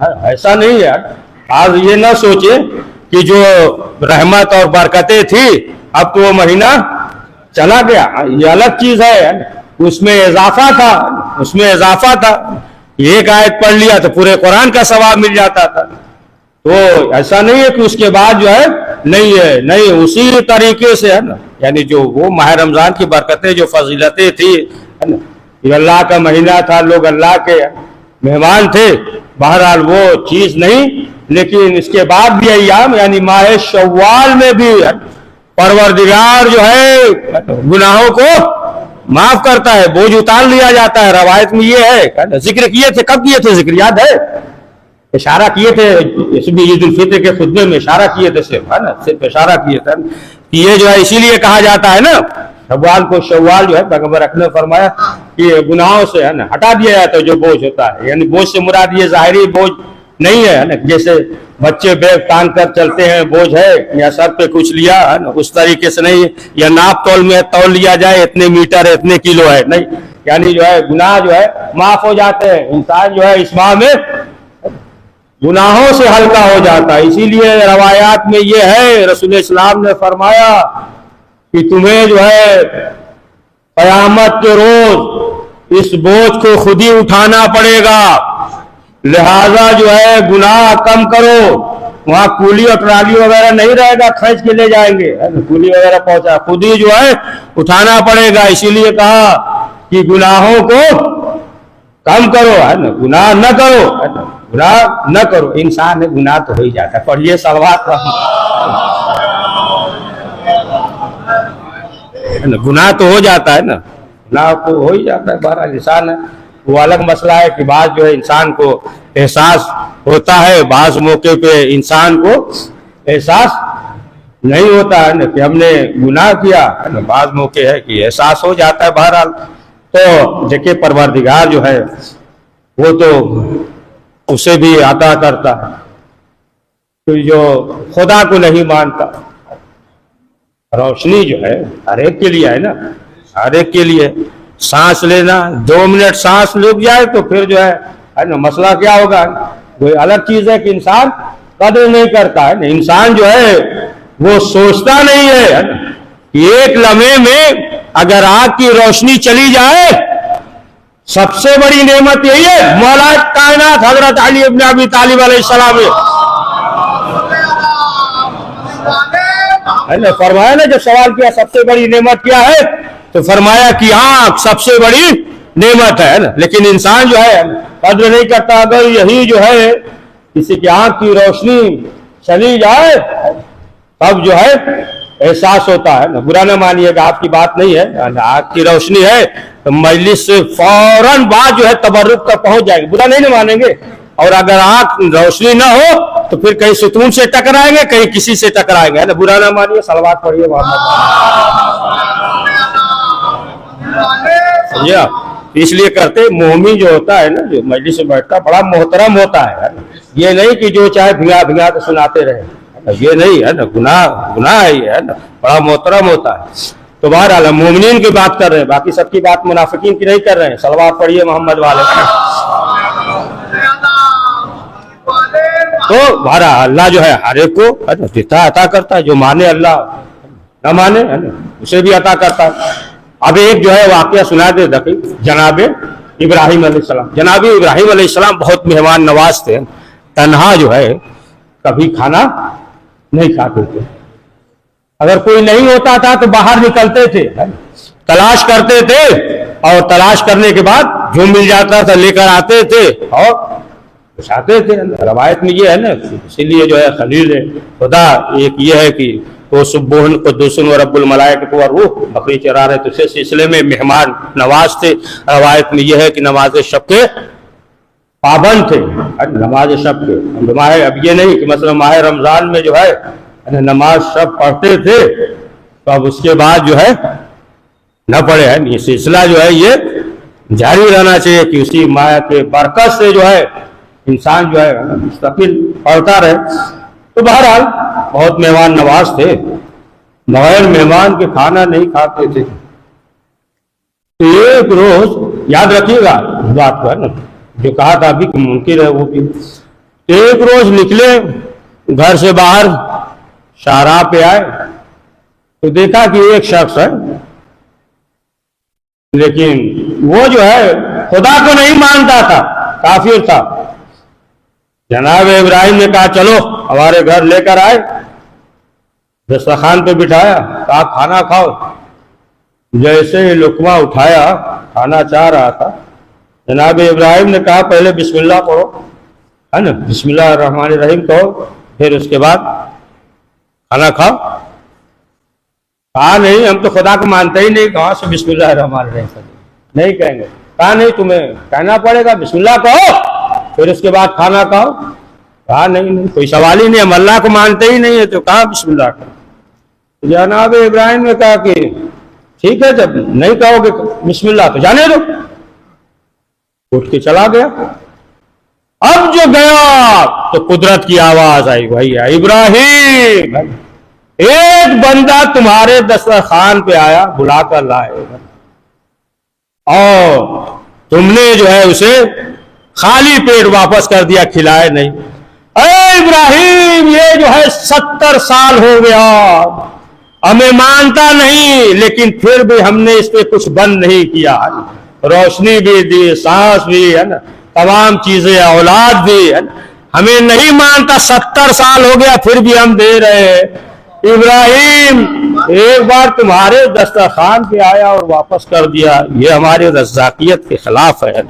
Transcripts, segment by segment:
ایسا نہیں ہے. آج یہ نہ سوچے کہ جو رحمت اور برکتیں تھی اب تو وہ مہینہ چلا گیا. یہ الگ چیز ہے. اس میں اضافہ تھا, اس میں اضافہ تھا. ایک آیت پڑھ لیا تو پورے قرآن کا ثواب مل جاتا تھا. تو ایسا نہیں ہے کہ اس کے بعد جو ہے نہیں ہے, نہیں, اسی طریقے سے ہے نا. یعنی جو وہ ماہ رمضان کی برکتیں جو فضیلتیں تھی ہے نا, یہ اللہ کا مہینہ تھا, لوگ اللہ کے مہمان تھے, بہرحال وہ چیز نہیں. لیکن اس کے بعد بھی ایام یعنی ماہ شوال میں بھی پروردگار جو ہے گناہوں کو معاف کرتا ہے, بوجھ اتار لیا جاتا ہے. روایت میں یہ ہے, ذکر کیے تھے, کب کیے تھے ذکر یاد ہے؟ اشارہ کیے تھے اس میں عید الفطر کے خطبے میں اشارہ کیے تھے صرف, ہے نا, صرف اشارہ کیے تھے کہ یہ جو ہے اسی لیے کہا جاتا ہے نا شوال کو, شوال جو ہے پیغمبر اکرم نے فرمایا کہ گناہوں سے ہے نا ہٹا دیا جاتا ہے جو بوجھ ہوتا ہے. یعنی بوجھ سے مراد یہ ظاہری بوجھ نہیں ہے نا, جیسے بچے بیگ ٹانگ کر چلتے ہیں بوجھ ہے یا سر پہ کچھ لیا ہے نا, اس طریقے سے نہیں. یا ناپ تول میں تول لیا جائے اتنے میٹر اتنے کلو ہے, نہیں. یعنی جو ہے گناہ جو ہے معاف ہو جاتے ہیں. انسان جو ہے اس ماہ میں گناہوں سے ہلکا ہو جاتا ہے. اسی لیے روایات میں یہ ہے, رسول اسلام نے فرمایا کہ تمہیں جو ہے قیامت کے روز اس بوجھ کو خود ہی اٹھانا پڑے گا, لہذا جو ہے گناہ کم کرو. وہاں کولی اور ٹرالی وغیرہ نہیں رہے گا, کھینچ کے لے جائیں گے, کولی وغیرہ پہنچا, خود ہی جو ہے اٹھانا پڑے گا. اسی لیے کہا کہ گناہوں کو کم کرو, ہے نا, گناہ نہ کرو, ہے نا, گناہ نہ کرو. انسان ہے گناہ تو ہو ہی جاتا ہے. پڑھیے صلوات, گناہ تو ہو جاتا ہے نا, گناہ تو ہو ہی جاتا ہے. بہرحال انسان ہے, وہ الگ مسئلہ ہے کہ بعض جو ہے انسان کو احساس ہوتا ہے, بعض موقع پہ انسان کو احساس نہیں ہوتا ہے نا کہ ہم نے گناہ کیا ہے نا. بعض موقع ہے کہ احساس ہو جاتا ہے. بہرحال تو دیکھیں پروردگار جو ہے وہ تو اسے بھی عطا کرتا ہے. تو جو خدا کو نہیں مانتا, روشنی جو ہے ہر ایک کے لیے ہے نا, ہر ایک کے لیے. سانس لینا 2 منٹ سانس لگ جائے تو پھر جو ہے نا مسئلہ کیا ہوگا. کوئی الگ چیز ہے کہ انسان قدر نہیں کرتا ہے نا. انسان جو ہے وہ سوچتا نہیں ہے کہ ایک لمحے میں اگر آگ کی روشنی چلی جائے, سب سے بڑی نعمت یہی ہے. مولا کائنات حضرت علی ابن ابی طالب علیہ السلام نے فرمایا نا, جب سوال کیا سب سے بڑی نعمت کیا ہے تو فرمایا کہ آنکھ سب سے بڑی نعمت ہے نا. لیکن انسان جو ہے قدر نہیں کرتا. اگر یہی جو ہے کسی کی آنکھ کی روشنی چلی جائے تب جو ہے احساس ہوتا ہے نا. برا نہ مانیے گا, آپ کی بات نہیں ہے. آنکھ کی روشنی ہے تو مجلس سے فوراً بات جو ہے تبرک تک پہنچ جائے گی, برا نہیں نہ مانیں گے. اور اگر آنکھ روشنی نہ ہو تو پھر کہیں ستون سے ٹکرائیں گے, کہیں کسی سے ٹکرائیں گے, برا نہ مانیے. صلوات پڑھیے اس لیے کرتے مومن جو ہوتا ہے نا, جو مجلس میں بیٹھتا بڑا محترم ہوتا ہے. یہ نہیں کہ جو چاہے بھگا بھگا کے سناتے رہے, یہ نہیں ہے نا. گناہ ہے یہ, ہے نا, بڑا محترم ہوتا ہے. تو بہرحال مومنین کی بات کر رہے ہیں, باقی سب کی بات منافقین کی نہیں کر رہے ہیں. صلوات پڑھیے محمد والے. تو بہرحال اللہ جو ہے ہر ایک کو دیتا عطا کرتا ہے. جو مانے اللہ, نہ مانے ہے نا اسے بھی عطا کرتا ہے. اب ایک جو ہے واقعہ سنا دے جناب ابراہیم علیہ السلام. جناب ابراہیم علیہ السلام بہت مہمان نواز تھے. تنہا جو ہے کبھی کھانا نہیں کھاتے تھے. اگر کوئی نہیں ہوتا تھا تو باہر نکلتے تھے, تلاش کرتے تھے, اور تلاش کرنے کے بعد جو مل جاتا تھا لے کر آتے تھے اور آتے تھے. روایت میں یہ ہے نا, اسی لیے جو ہے خلیل خدا ایک یہ ہے کہ وہ سبحان قدوس و رب الملائکۃ والروح, بکری چرا رہے تو اس سلسلے میں مہمان نواز تھے. روایت میں یہ ہے کہ نماز شب کے پابند تھے. نماز شب کے اب یہ نہیں کہ مثلا ماہ رمضان میں جو ہے نماز شب پڑھتے تھے تو اب اس کے بعد جو ہے نہ پڑھے. یہ سلسلہ جو ہے یہ جاری رہنا چاہیے کہ اسی ماہ کے برکت سے جو ہے انسان جو ہے مستقل پڑھتا رہے. تو بہرحال بہت مہمان نواز تھے, بغیر مہمان کے کھانا نہیں کھاتے تھے. تو ایک روز یاد رکھیے گا اس بات کو, ہے نا, جو کہا تھا ابھی کہ منکر ہے وہ بھی. ایک روز نکلے گھر سے باہر، شاہراہ پہ آئے تو دیکھا کہ ایک شخص ہے، لیکن وہ جو ہے خدا کو نہیں مانتا تھا، کافر تھا۔ جناب ابراہیم نے کہا چلو ہمارے گھر لے کر آئے، دسترخوان پہ بٹھایا، کہا کھانا کھاؤ۔ جیسے ہی لقمہ اٹھایا کھانا چاہ رہا تھا، جناب ابراہیم نے کہا پہلے بسم اللہ پڑھو، ہے نا، بسم اللہ الرحمن الرحیم کہو، پھر اس کے بعد کھانا کھاؤ۔ کہا نہیں، ہم تو خدا کو مانتے ہی نہیں، کہاں سے بسم اللہ الرحمن الرحیم نہیں کہیں گے۔ کہا نہیں، تمہیں کہنا پڑے گا، بسم اللہ کہو پھر اس کے بعد کھانا کھاؤ۔ کہا نہیں، کوئی سوال ہی نہیں، ہم اللہ کو مانتے ہی نہیں ہے، تو کہاں بسم اللہ کہو۔ جناب ابراہیم نے کہا کہ ٹھیک ہے، جب نہیں کہو گے بسم اللہ تو جانے دو۔ اٹھ کے چلا گیا۔ اب جو گیا تو قدرت کی آواز آئی، بھائی ابراہیم، ایک بندہ تمہارے دسترخوان پہ آیا، بلا کر لائے، اور تم نے جو ہے اسے خالی پیٹ واپس کر دیا، کھلائے نہیں۔ اے ابراہیم، یہ جو ہے 70 سال ہو گیا، ہمیں مانتا نہیں، لیکن پھر بھی ہم نے اس پہ کچھ بند نہیں کیا، روشنی بھی دی، سانس بھی، ہے نا، تمام چیزیں، اولاد بھی، ہے نا، ہمیں نہیں مانتا، 70 سال ہو گیا پھر بھی ہم دے رہے ہیں۔ ابراہیم، ایک بار تمہارے دسترخوان پہ آیا اور واپس کر دیا، یہ ہماری رزاقیت کے خلاف ہے۔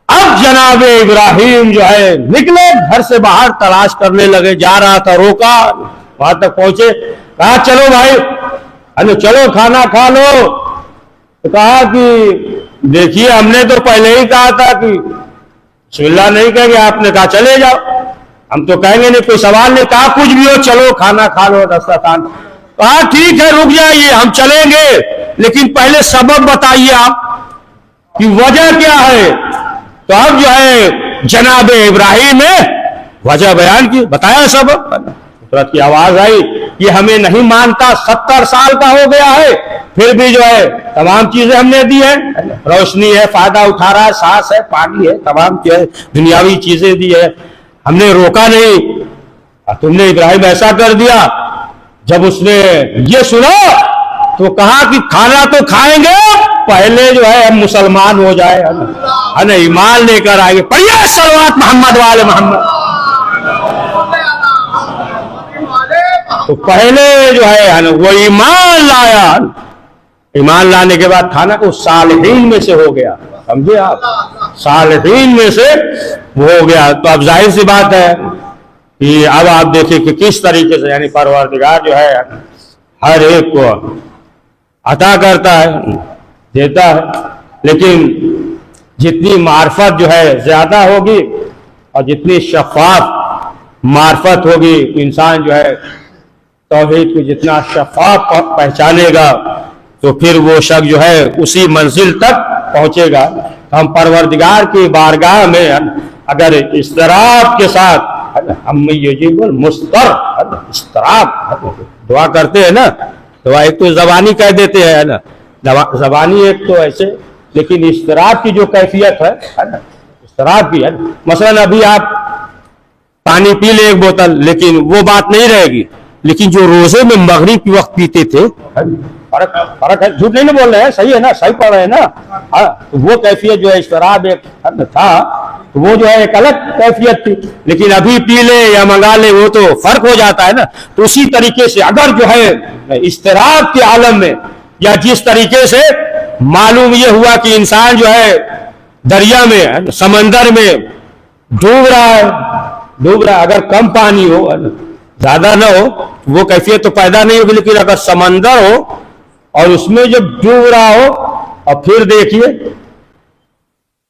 اب جناب ابراہیم جو ہے نکلے گھر سے باہر، تلاش کرنے لگے، جا رہا تھا، روکا، وہاں تک پہنچے، کہا چلو بھائی، چلو کھانا کھا لو۔ تو کہا کہ دیکھیے ہم نے تو پہلے ہی کہا تھا کہ بسم اللہ نہیں کہیں گے، آپ نے کہا چلے جاؤ، ہم تو کہیں گے نہیں، کوئی سوال نہیں، کہا کچھ بھی ہو چلو کھانا کھا لو دسترخوان۔ کہا ٹھیک ہے رک جائیے، ہم چلیں گے، لیکن پہلے سبب بتائیے آپ کہ وجہ کیا ہے۔ تو اب جو ہے جناب ابراہیم نے وجہ بیان کی، بتایا سبب۔ قدرت کی آواز آئی، یہ ہمیں نہیں مانتا، 70 سال کا ہو گیا ہے، پھر بھی جو ہے تمام چیزیں ہم نے دی ہیں، روشنی ہے، فائدہ اٹھا رہا ہے، سانس ہے، پانی ہے، تمام دنیاوی چیزیں دی ہے، ہم نے روکا نہیں۔ تم نے ابراہیم ایسا کر دیا۔ جب اس نے یہ سنا تو کہا کہ کھانا تو کھائیں گے، پہلے جو ہے ہم مسلمان ہو جائے، ہے نا، ایمان لے کر آئیں گے۔ پڑھیے صلوات محمد والے محمد۔ تو پہلے جو ہے وہ ایمان لایا، ایمان لانے کے بعد کھانا کو صالحین میں سے ہو گیا، سمجھے آپ، صالحین میں سے وہ ہو گیا۔ تو اب ظاہر سی بات ہے کہ اب آپ دیکھیں کہ کس طریقے سے یعنی پروردگار جو ہے ہر ایک کو عطا کرتا ہے، دیتا ہے، لیکن جتنی معرفت جو ہے زیادہ ہوگی اور جتنی شفاف معرفت ہوگی، انسان جو ہے توحید کو جتنا شفاف پہچانے گا تو پھر وہ شخص جو ہے اسی منزل تک پہنچے گا۔ ہم پروردگار کی بارگاہ میں اگر اضطراب کے ساتھ ہم یجیب المضطر، اضطراب دعا کرتے ہیں نا، دعا ایک تو زبانی کہہ دیتے ہیں نا، زبانی ایک تو ایسے، لیکن اضطراب کی جو کیفیت ہے نا، اضطراب کی ہے، مثلا ابھی آپ پانی پی لیں ایک بوتل، لیکن وہ بات نہیں رہے گی، لیکن جو روزے میں مغرب کی وقت پیتے تھے، فرق ہے، جھوٹ نہیں بول رہے ہیں، صحیح ہے نا، صحیح پڑھ رہے ہیں نا، وہ کیفیت جو ہے اضطراب ایک تھا، وہ جو ہے ایک الگ کیفیت تھی، لیکن ابھی پی لے یا منگا لے وہ تو فرق ہو جاتا ہے نا۔ تو اسی طریقے سے اگر جو ہے اضطراب کے عالم میں یا جس طریقے سے معلوم یہ ہوا کہ انسان جو ہے دریا میں، سمندر میں ڈوب رہا ہے، اگر کم پانی ہو، زیادہ نہ ہو، وہ کیفیت تو پیدا نہیں ہوگی، لیکن اگر سمندر ہو اور اس میں جب ڈوب رہا ہو، اور پھر دیکھیے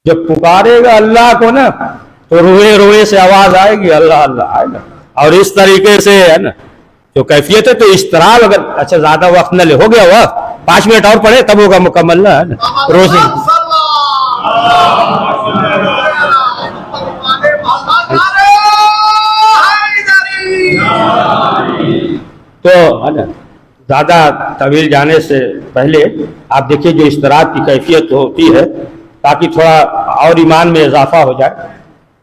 جب پکارے گا اللہ کو نا تو روئے روئے سے آواز آئے گی اللہ اللہ، ہے نا، اور اس طریقے سے ہے نا جو کیفیت ہے۔ تو اضطراب اگر اچھا زیادہ وقت نہ لے، ہو گیا وقت، 5 منٹ اور پڑھے تب ہوگا مکمل نا، ہے نا، روزے تو ہے نا زیادہ طویل جانے سے پہلے آپ دیکھیے جو اضطراب کی کیفیت ہوتی ہے، تاکہ تھوڑا اور ایمان میں اضافہ ہو جائے۔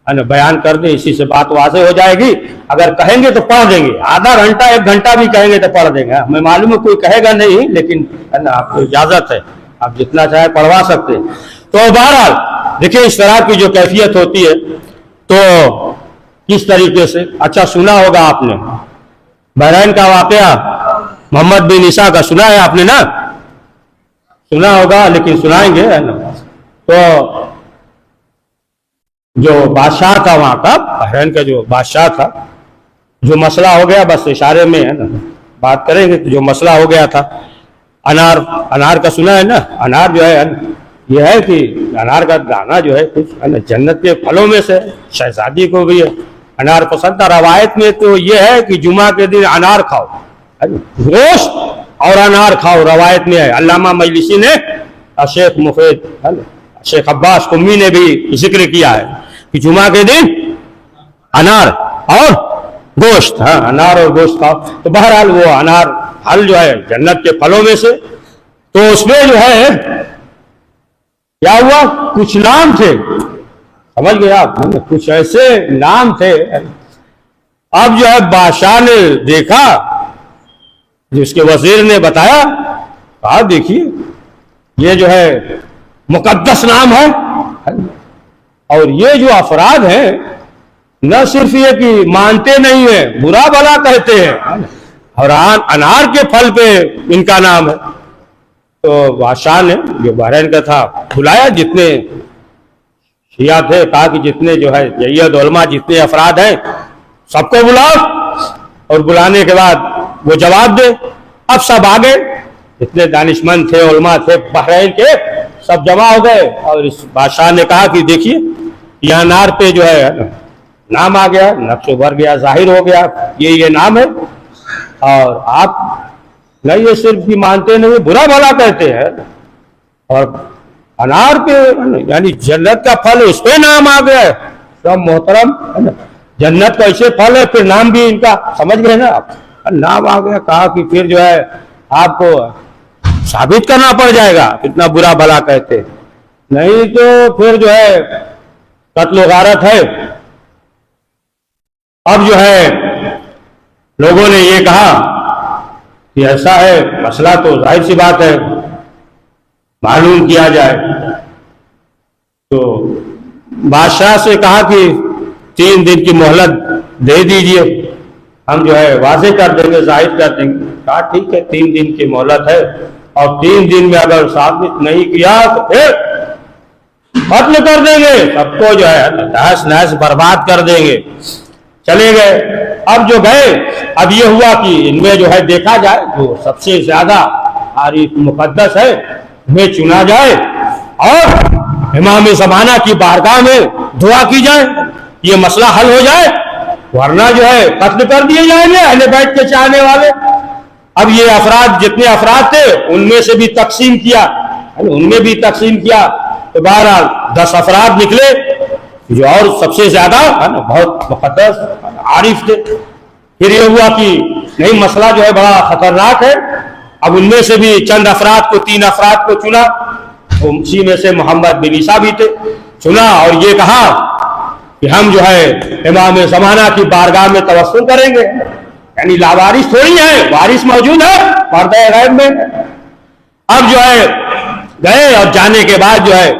ہے نا بیان کر دیں, اسی سے بات واضح ہو جائے گی. اگر کہیں گے تو پڑھ دیں گے, آدھا گھنٹہ 1 گھنٹہ بھی کہیں گے تو پڑھ دیں گے. ہمیں معلوم ہے کوئی کہے گا نہیں, لیکن ہے نا آپ کو اجازت ہے, آپ جتنا چاہے پڑھوا سکتے. تو بہرحال دیکھیں اس طرح کی جو کیفیت ہوتی ہے تو کس طریقے سے. اچھا سنا ہوگا آپ نے بحرین کا واقعہ, محمد بن عیسیٰ کا سنا ہے آپ نے نا, سنا ہوگا لیکن سنائیں گے ہے نا. تو جو بادشاہ تھا وہاں کا, بحرین کا جو بادشاہ تھا, جو مسئلہ ہو گیا بس اشارے میں ہے نا بات کریں گے. جو مسئلہ ہو گیا تھا انار کا سنا ہے نا. انار جو ہے یہ ہے کہ انار کا دانا جو ہے کچھ ہے نا جنت کے پھلوں میں سے, شہزادی کو بھی انار پسند تھا. روایت میں تو یہ ہے کہ جمعہ کے دن انار کھاؤ, گوشت اور انار کھاؤ, روایت میں ہے. علامہ مجلسی نے, شیخ مفید شیخ عباس قمی نے بھی ذکر کیا ہے کہ جمعہ کے دن انار اور گوشت, ہاں انار اور گوشت کھاؤ. تو بہرحال وہ انار پھل جو ہے جنت کے پھلوں میں سے, تو اس میں جو ہے کیا ہوا, کچھ نام تھے, سمجھ گئے آپ, کچھ ایسے نام تھے. اب جو ہے بادشاہ نے دیکھا, جس کے وزیر نے بتایا, کہا دیکھیے یہ جو ہے مقدس نام ہے, اور یہ جو افراد ہیں نہ صرف یہ کہ مانتے نہیں ہیں, برا بھلا کہتے ہیں, اور انار کے پھل پہ ان کا نام ہے. تو بادشاہ نے جو بحرین کا تھا بلایا جتنے شیعہ تھے, کہا کہ جتنے جو ہے جید علماء جتنے افراد ہیں سب کو بلاؤ, اور بلانے کے بعد وہ جواب دے. اب سب آگے جتنے دانشمند تھے علماء تھے بحرین کے سب جمع ہو گئے, اور اس بادشاہ نے کہا کہ دیکھیے یہ انار پہ جو ہے نام آ گیا, نقش بھر گیا, ظاہر ہو گیا یہ نام ہے, اور آپ نہیں یہ صرف بھی مانتے نہیں, برا بھلا کہتے ہیں, اور انار پہ یعنی جنت کا پھل اس پہ نام آ گیا ہے. سب محترم جنت کا ایسے پھل ہے, پھر نام بھی ان کا سمجھ گئے نا آپ, نام آ گیا. کہا کہ پھر جو ہے آپ کو ثابت کرنا پڑ جائے گا, اتنا برا بھلا کہتے, نہیں تو پھر جو ہے قتل و غارت ہے. اب جو ہے لوگوں نے یہ کہا کہ ایسا ہے مسئلہ, تو ظاہر سی بات ہے معلوم کیا جائے. تو بادشاہ سے کہا کہ 3 دن کی مہلت دے دیجئے, ہم جو ہے واضح کر دیں گے, ظاہر کر دیں گے. کہا ٹھیک ہے 3 دن کی مہلت ہے, اور 3 دن میں اگر ثابت نہیں کیا تو پھر قتل کر دیں گے, سب کو جو ہے تہس نہس برباد کر دیں گے. چلے گئے. اب جو گئے, اب یہ ہوا کہ ان میں جو ہے دیکھا جائے جو سب سے زیادہ عارف مقدس ہے انہیں چنا جائے, اور امام زمانہ کی بارگاہ میں دعا کی جائے, یہ مسئلہ حل ہو جائے, ورنہ جو ہے قتل کر دیے جائیں گے اہل بیت کے چاہنے والے. اب یہ افراد جتنے افراد تھے ان میں سے بھی تقسیم کیا, ان میں بھی تقسیم کیا, تو بہرحال 10 افراد نکلے جو اور سب سے زیادہ بہت مقدس عارف تھے. پھر یہ ہوا کہ نہیں مسئلہ جو ہے بڑا خطرناک ہے. اب ان میں سے بھی چند افراد کو 3 افراد کو چنا, اسی میں سے محمد بن عیسیٰ بھی تھے, چنا, اور یہ کہا کہ ہم جو ہے امام زمانہ کی بارگاہ میں توسل کریں گے. یعنی لاوارث تھوڑی ہے, وارث موجود ہے پردہ غیب میں. اب جو ہے گئے, اور جانے کے بعد جو ہے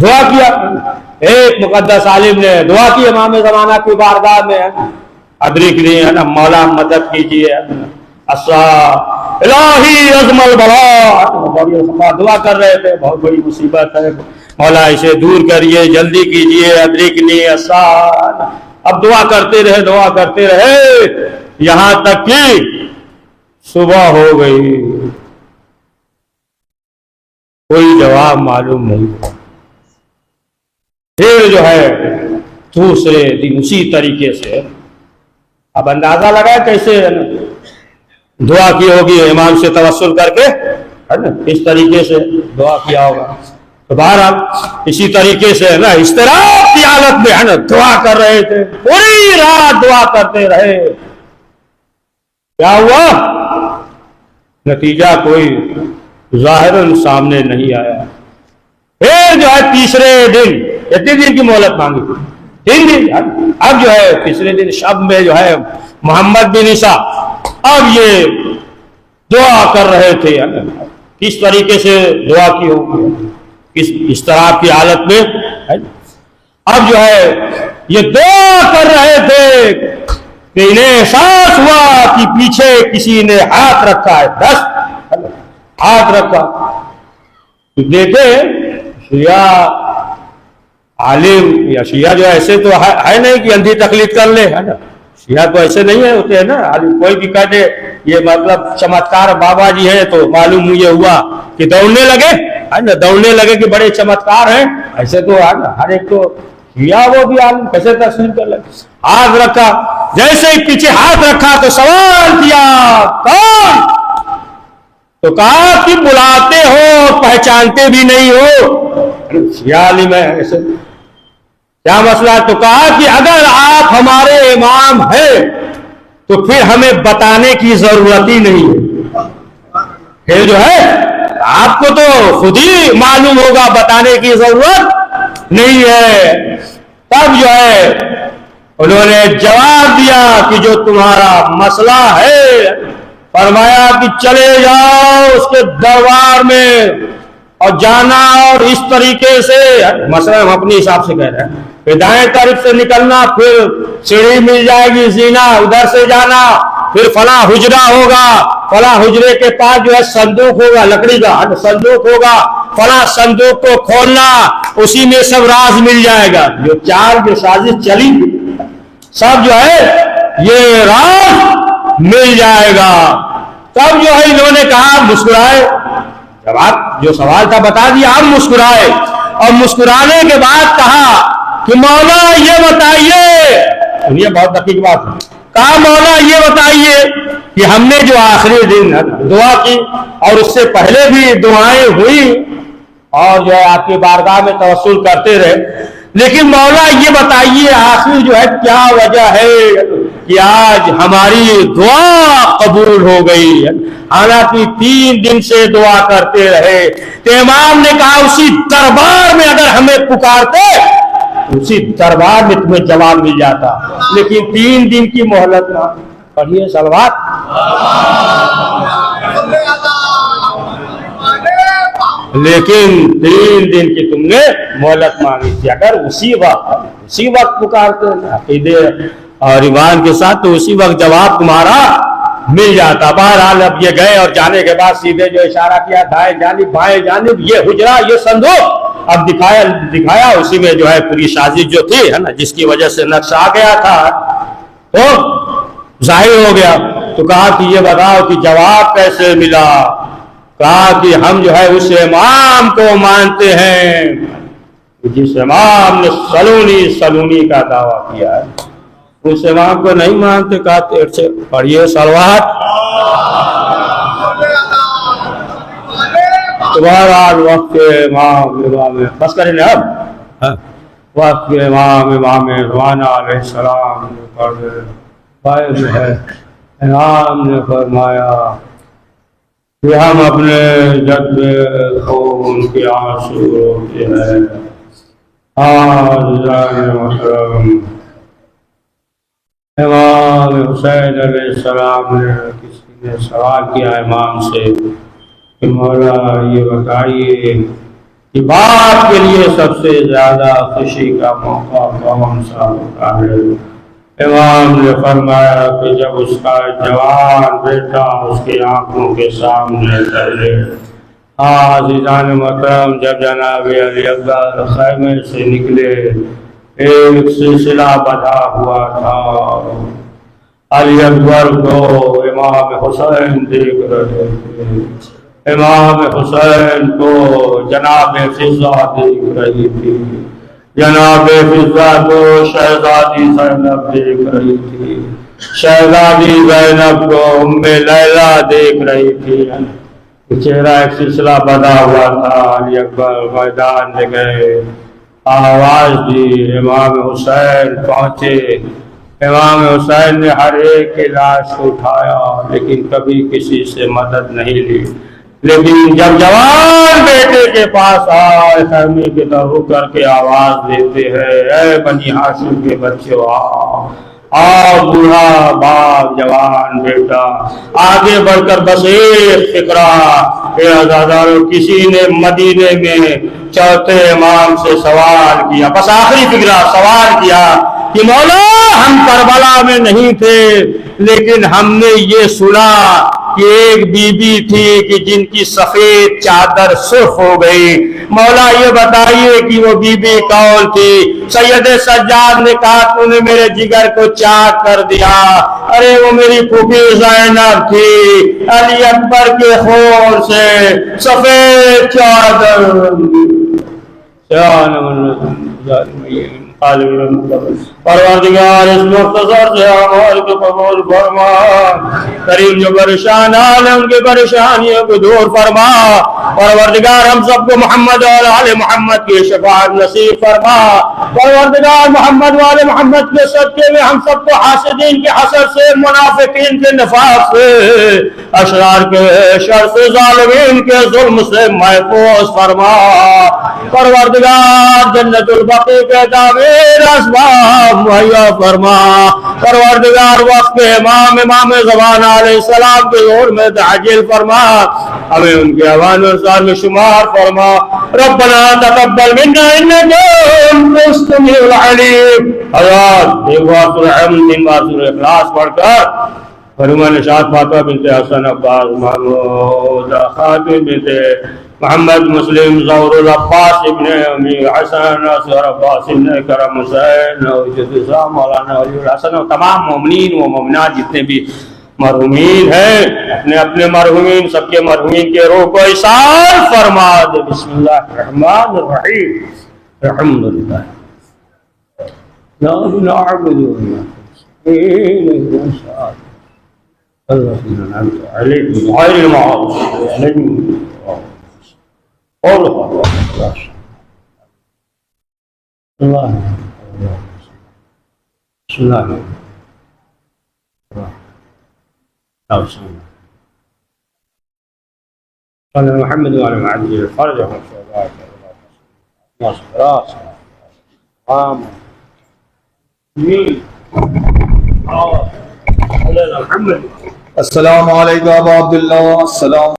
دعا کیا. ایک مقدس عالم نے دعا کی امام زمانہ کی بارگاہ میں, ادرک لی ہے نا, مولا مدد کیجیے, الہی عظم البلا, دعا کر رہے تھے بہت بڑی مصیبت ہے, مولا اسے دور کریے, جلدی کیجیے, ادرکنی آسان. اب دعا کرتے رہے یہاں تک کہ صبح ہو گئی, کوئی جواب معلوم نہیں. پھر جو ہے دوسرے دن اسی طریقے سے, اب اندازہ لگا کیسے دعا کی ہوگی, امام سے توسل کر کے اس طریقے سے دعا کیا ہوگا. تو بہرحال اسی طریقے سے نا اضطراب کی حالت میں ہے نا دعا کر رہے تھے, پوری رات دعا کرتے رہے. کیا ہوا, نتیجہ کوئی ظاہراً سامنے نہیں آیا. پھر جو ہے تیسرے دن, اتنے دن کی مہلت مانگی, 3 دن اب جو ہے تیسرے دن شب میں جو ہے محمد بن عیسیٰ اب یہ دعا کر رہے تھے، کس طریقے سے دعا کی ہوگی، اس طرح کی حالت میں اب جو ہے یہ دعا کر رہے تھے کہ انہیں احساس ہوا کہ پیچھے کسی نے ہاتھ رکھا ہے، دست ہاتھ رکھا. دیکھے شیعہ عالم یا شیعہ جو ایسے تو ہے نہیں کہ اندھی تقلید کر لے، ہے نا، شیعہ تو ایسے نہیں ہے ہوتے ہیں نا. عالم کوئی بھی کہہ دے یہ مطلب چمتکار بابا جی ہیں تو معلوم یہ ہوا کہ دوڑنے لگے، ہے نا، دوڑنے لگے کہ بڑے چمتکار ہیں، ایسے تو ہے نا. ہر ایک تو شیعہ وہ بھی عالم کیسے تسلیم کر لگے. ہاتھ رکھا، جیسے ہی پیچھے ہاتھ رکھا تو سوال کیا کون، تو کہا کہ بلاتے ہو پہچانتے بھی نہیں ہو. شیعہ عالم ہے ایسے، کیا مسئلہ؟ تو کہا کہ اگر آپ ہمارے امام ہیں تو پھر ہمیں بتانے کی ضرورت ہی نہیں ہے، پھر جو ہے آپ کو تو خود ہی معلوم ہوگا، بتانے کی ضرورت نہیں ہے. تب جو ہے انہوں نے جواب دیا کہ جو تمہارا مسئلہ ہے، فرمایا کہ چلے جاؤ اس کے دربار میں اور جانا، اور اس طریقے سے مسئلہ ہم اپنے حساب سے کہہ رہے ہیں، پھر دائیں طرف سے نکلنا، پھر سیڑھی مل جائے گی زینہ، ادھر سے جانا، پھر فلاں حجرہ ہوگا، فلاں حجرے کے پاس جو ہے صندوق ہوگا، لکڑی کا صندوق ہوگا، فلاں صندوق کو کھولنا، اسی میں سب راز مل جائے گا. جو چال جو سازش چلی سب جو ہے یہ راز مل جائے گا. تب جو ہے انہوں نے کہا، مسکرائے، جواب جو سوال تھا بتا دیا، آپ مسکرائے، اور مسکرانے کے بعد کہا کہ مولا یہ بتائیے، یہ بہت دقیق بات ہے، کہا مولا یہ بتائیے کہ ہم نے جو آخری دن دعا کی اور اس سے پہلے بھی دعائیں ہوئی اور جو ہے آپ کی بارگاہ میں توسل کرتے رہے، لیکن مولا یہ بتائیے آخر جو ہے کیا وجہ ہے کہ آج ہماری دعا قبول ہو گئی، حالانکہ 3 دن سے دعا کرتے رہے. تو امام نے کہا اسی دربار میں اگر ہمیں پکارتے اسی دربار میں تمہیں جواب مل جاتا، لیکن 3 دن کی مہلت نہ. پڑھیے صلوات. لیکن 3 دن کی تم نے مہلت مانگی تھی، اگر اسی وقت پکارتے عقیدے اور ایمان کے ساتھ تو اسی وقت جواب تمہارا مل جاتا. بہرحال اب یہ گئے اور جانے کے بعد سیدھے جو اشارہ کیا دائیں جانب بائیں جانب، یہ حجرہ یہ صندوق اب دکھایا اسی میں جو ہے پوری سازش جو تھی، ہے نا، جس کی وجہ سے نقش آ گیا تھا تو ظاہر ہو گیا. تو کہا کہ یہ بتاؤ کہ جواب کیسے ملا؟ کہا کہ ہم جو ہے اس امام کو مانتے ہیں جس امام نے سلونی کا دعویٰ کیا ہے، اس امام کو نہیں مانتے. کہا تیر سے پڑھیے صلوات. بہرحال وقت کے امام بس کریں اب وقت کے امام روانہ علیہ السلام جو ہے امام نے فرمایا کہ ہم اپنے جد خون کے آنسو روتے ہیں. محترم امام حسین علیہ السلام نے کسی نے سوال کیا امام سے کہ مولا یہ بتائیے کہ باپ کے لیے سب سے زیادہ خوشی کا موقع کون سا ہوتا ہے؟ امام نے فرمایا کہ جب اس کا جوان بیٹا اس کی آنکھوں کے سامنے ٹہلے. عزیزان محترم جب جناب علی اکبر خیمے سے نکلے ایک سلسلہ بندھا ہوا تھا. علی اکبر کو امام حسین دیکھ رہے تھے، امام حسین کو جناب فضا دیکھ رہی تھی، جناب فضا کو شہزادی زینب دیکھ رہی تھی، شہزادی زینب کو ام لیلا دیکھ رہی تھی. چہرہ ایک سلسلہ بنا ہوا تھا. علی اکبر میدان میں گئے، آواز دی، امام حسین پہنچے. امام حسین نے ہر ایک کی لاش اٹھایا لیکن کبھی کسی سے مدد نہیں لی. لیکن جب جوان بیٹے کے پاس آئے خیمے کی طرف کر کے آواز دیتے ہیں اے بنی ہاشم کے بچے آؤ بوڑھا باپ جوان بیٹا آگے بڑھ کر بس ایک فکرہ اے عزادارو کسی نے مدینے میں چوتھے امام سے سوال کیا بس آخری فکرہ سوال کیا کہ مولا ہم کربلا میں نہیں تھے لیکن ہم نے یہ سنا کہ ایک بی بی تھی کہ جن کی سفید چادر سرخ ہو گئی مولا یہ بتائیے کہ وہ بی بی کون تھی سید سجاد نے کہا تو نے میرے جگر کو چاک کر دیا ارے وہ میری پھوپھی زینب تھی علی اکبر کے خون سے سفید چادر پروردگار اس مختصر سے اعمال کو قبول فرما کریم جو پریشان حال ہے ان کی پریشانیوں کو دور فرما پروردگار ہم سب کو محمد اور آل محمد کی شفاعت نصیب فرما پروردگار محمد و آل محمد کے صدقے میں ہم سب کو حاسدین کے حسد سے منافقین کے نفاق سے اشرار کے شر سے ظالمین کے ظلم سے محفوظ فرما پروردگار جنت البقیع کے تعمیر اسباب مہیا فرما پروردگار وقت کے امام زمان علیہ السلام کے دور میں تعجیل فرما ہمیں ان کے اوان و ارسال میں شمار فرما ربنا تقبل منا انك انت السميع العليم حضرات ایک بار سورہ حمد تین بار سورہ اخلاص پڑھ کر فرمان نشاط فاطمہ بنت حسن عباس محمود خاتون بنت محمد مسلم ظہور العباس ابن امی حسن اصغر عباس ابن کرم حسین وجد اسلام مولانا علی الحسن و تمام مومنین و مومنات جتنے بھی مرحومین ہیں اپنے اپنے مرحومین سب کے مرحومین کے روح کو ایصال فرما دے بسم اللہ الرحمن الرحیم الحمدللہ لا نعبد الذين أنعمت عليهم غير المغضوب عليهم الله بسم الله صلى محمد وعلى محمد الفرج راس السلام علیکم ابا عبداللہ السلام